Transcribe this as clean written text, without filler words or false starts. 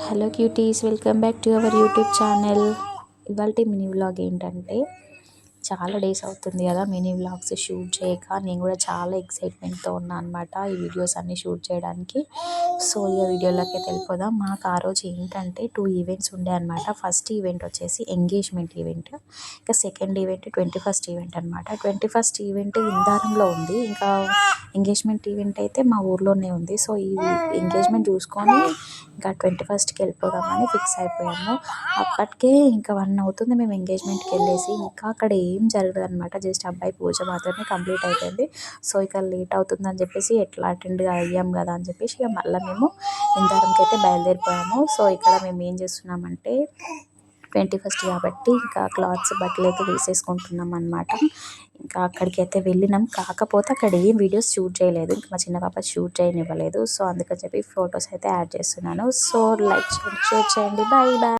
Hello cuties, welcome back to our YouTube channel. ఇవాళ mini vlog ఏంటంటే, చాలా days అవుతుంది కదా మినీ వ్లాగ్స్ షూట్ చేయక. నేను కూడా చాలా ఎక్సైట్మెంట్తో ఉన్నా అనమాట ఈ వీడియోస్ అన్నీ షూట్ చేయడానికి. సో ఈ వీడియోలోకి వెళ్ళిపోదాం. మాకు ఆ రోజు ఏంటంటే 2 ఈవెంట్స్ ఉండే అనమాట. ఫస్ట్ ఈవెంట్ వచ్చేసి ఎంగేజ్మెంట్ ఈవెంట్, ఇంకా సెకండ్ ఈవెంట్ 21st ఈవెంట్ అనమాట. 21st ఈవెంట్ ఇందారంలో ఉంది, ఇంకా ఎంగేజ్మెంట్ ఈవెంట్ అయితే మా ఊర్లోనే ఉంది. సో ఈ ఎంగేజ్మెంట్ చూసుకొని ఇంకా 21స్ట్కి వెళ్ళిపోదామని ఫిక్స్ అయిపోయాము. అప్పటికే ఇంకా 1 అవుతుంది మేము ఎంగేజ్మెంట్కి వెళ్ళేసి. ఇంకా అక్కడ ఏం జరగదు అనమాట, జస్ట్ అబ్బాయి పూజ మాత్రమే కంప్లీట్ అయిపోయింది. సో ఇక లేట్ అవుతుందని చెప్పేసి ఎట్లా అటెండ్ అయ్యాం కదా అని చెప్పేసి ఇక మళ్ళీ మేము ఇందారంకి అయితే బయలుదేరిపోయాము. సో ఇక్కడ మేము ఏం చేస్తున్నామంటే 21st కాబట్టి ఇంకా క్లాత్స్ బట్టలు అయితే వేసేసుకుంటున్నాం అనమాట. ఇంకా అక్కడికి అయితే వెళ్ళినాం, కాకపోతే అక్కడ ఏం వీడియోస్ షూట్ చేయలేదు. ఇంకా మా చిన్న పాప షూట్ చేయనివ్వలేదు. సో అందుకని చెప్పి ఫొటోస్ అయితే యాడ్ చేస్తున్నాను. సో లైక్ చేయండి, షేర్ చేయండి. Bye bye.